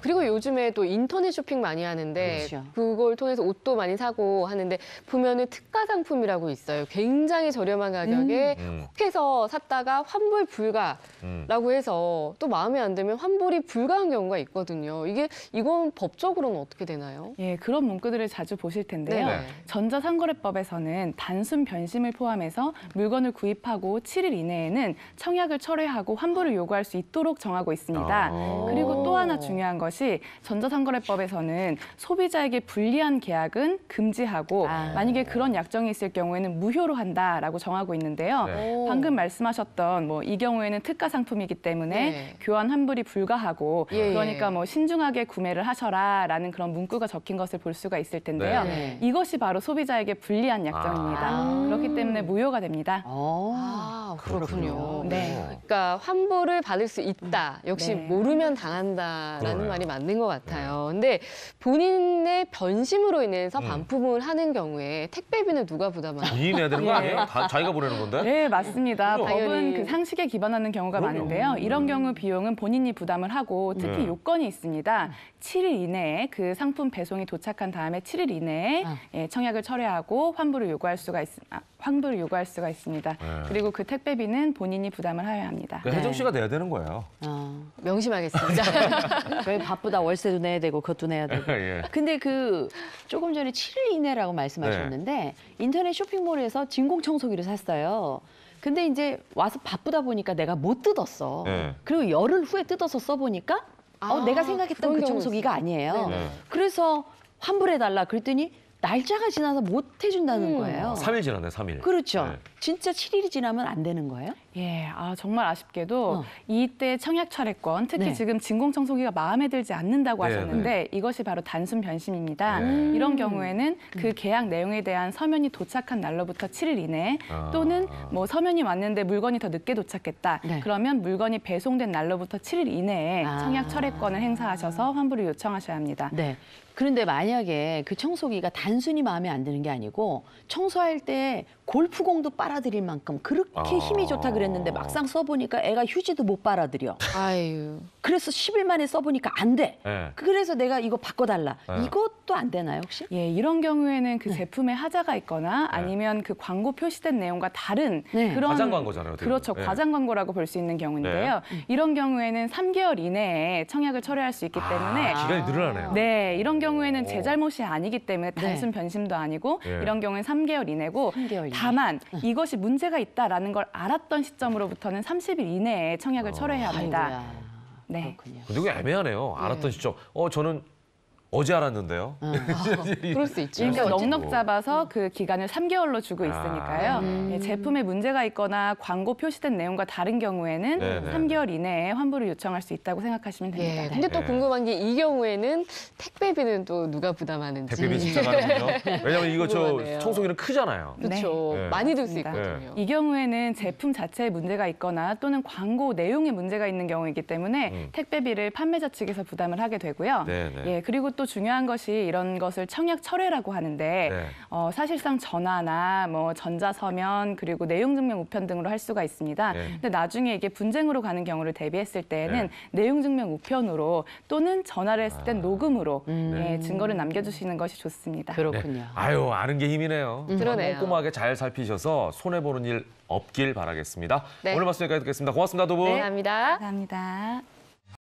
그리고 요즘에 또 인터넷 쇼핑 많이 하는데 그렇죠. 그걸 통해서 옷도 많이 사고 하는데 보면은 특가 상품이라고 있어요. 굉장히 저렴한 가격에 혹해서 샀다가 환불 불가라고 해서 또 마음에 안 들면 환불이 불가한 경우가 있거든요. 이건 법적으로는 어떻게 되나요? 예, 그런 문구들을 자주 보실 텐데요. 네. 전자상거래법에서는 단순 변심을 포함해서 물건을 구입하고 7일 이내에는 청약을 철회하고 환불을 요구할 수 있도록 정하고 있습니다. 그리고 또 하나 중요한 것이 전자상거래법에서는 소비자에게 불리한 계약은 금지하고 만약에 그런 약정이 있을 경우에는 무효로 한다라고 정하고 있는데요. 네. 방금 말씀하셨던 이 경우에는 특가 상품이기 때문에 네. 교환 환불이 불가하고 예. 그러니까 신중하게 구매를 하셔라라는 그런 문구가 적힌 것을 볼 수가 있을 텐데요. 네. 이것이 바로 소비자에게 불리한 약정입니다. 그렇기 때문에 무효가 됩니다. 그렇군요. 네. 그러니까 환불을 받을 수 있다. 역시 네. 모르면 당한다라는 그러네요. 말이 맞는 것 같아요. 근데 본인의 변심으로 인해서 반품을 하는 경우에 택배비는 누가 부담하나요? 본인이 내야 되는 거 아니에요? 다 자기가 보내는 건데? 네, 맞습니다. 그럼요. 법은 당연히. 그 상식에 기반하는 경우가 그럼요. 많은데요. 이런 경우 비용은 본인이 부담을 하고 특히 네. 요건이 있습니다. 7일 이내에 그 상품 배송이 도착한 다음에 7일 이내에 청약을 철회하고 환불을 요구할 수가 있습니다. 그리고 그 택배비는 본인이 부담을 해야 합니다. 그러니까 혜정 씨가 내야 되는 거예요. 명심하겠습니다. 왜 바쁘다 월세도 내야 되고 그것도 내야 되고. 예. 근데 조금 전에 7일 이내라고 말씀하셨는데 인터넷 쇼핑몰에서 진공청소기를 샀어요. 근데 이제 와서 바쁘다 보니까 내가 못 뜯었어. 네. 그리고 열흘 후에 뜯어서 써보니까 내가 생각했던 그런 그 경우 청소기가 있어요. 아니에요. 네. 그래서 환불해달라 그랬더니 날짜가 지나서 못 해준다는 거예요. 3일 지났네, 3일. 그렇죠. 네. 진짜 7일이 지나면 안 되는 거예요? 예, 정말 아쉽게도 이때 청약 철회권, 특히 네. 지금 진공청소기가 마음에 들지 않는다고 네, 하셨는데 이것이 바로 단순 변심입니다. 네. 이런 경우에는 그 계약 내용에 대한 서면이 도착한 날로부터 7일 이내 또는 서면이 왔는데 물건이 더 늦게 도착했다. 네. 그러면 물건이 배송된 날로부터 7일 이내에 아. 청약 철회권을 행사하셔서 환불을 요청하셔야 합니다. 네. 그런데 만약에 그 청소기가 단순히 마음에 안 드는 게 아니고 청소할 때 골프공도 빨아들일 만큼 그렇게 힘이 좋다 그랬는데 막상 써보니까 애가 휴지도 못 빨아들여. 아유. 그래서 10일 만에 써보니까 안 돼. 네. 그래서 내가 이거 바꿔달라. 이것도 안 되나요 혹시? 예, 이런 경우에는 그 제품에 하자가 있거나 아니면 그 광고 표시된 내용과 다른 네. 그런 과장 광고잖아요, 어떻게 그렇죠. 보면. 네. 과장 광고라고 볼 수 있는 경우인데요. 이런 경우에는 3개월 이내에 청약을 철회할 수 있기 때문에 기간이 늘어나네요. 네, 이런 경우에는 제 잘못이 아니기 때문에 단순 변심도 아니고 예. 이런 경우는 3개월 이내고 3개월 이내. 다만 이것이 문제가 있다라는 걸 알았던 시점으로부터는 30일 이내에 청약을 철회해야 합니다. 아이고야. 네. 그렇군요. 근데 이거 애매하네요. 알았던 시점. 저는 어제 알았는데요. 그럴 수 있죠. 그러니까 어쨌든 넉넉 잡아서 그 기간을 3개월로 주고 있으니까요. 예, 제품에 문제가 있거나 광고 표시된 내용과 다른 경우에는 네네. 3개월 이내에 환불을 요청할 수 있다고 생각하시면 됩니다. 예. 근데 또 네. 궁금한 게 이 경우에는 택배비는 또 누가 부담하는지. 택배비 진짜 가는군요. 왜냐면 이거 궁금하네요. 청소기는 크잖아요. 그렇죠. 네. 많이 들 수 맞습니다. 있거든요. 이 경우에는 제품 자체에 문제가 있거나 또는 광고 내용에 문제가 있는 경우이기 때문에 택배비를 판매자 측에서 부담을 하게 되고요. 네네. 예, 그리고 또 중요한 것이 이런 것을 청약 철회라고 하는데 네. 사실상 전화나 전자서면 그리고 내용증명 우편 등으로 할 수가 있습니다. 네. 근데 나중에 이게 분쟁으로 가는 경우를 대비했을 때에는 네. 내용증명 우편으로 또는 전화를 했을 땐 녹음으로 네. 증거를 남겨주시는 것이 좋습니다. 그렇군요. 아유, 아는 게 힘이네요. 그러네요. 꼼꼼하게 잘 살피셔서 손해보는 일 없길 바라겠습니다. 네. 오늘 말씀 여기까지 듣겠습니다. 고맙습니다, 두 분. 네, 감사합니다. 감사합니다.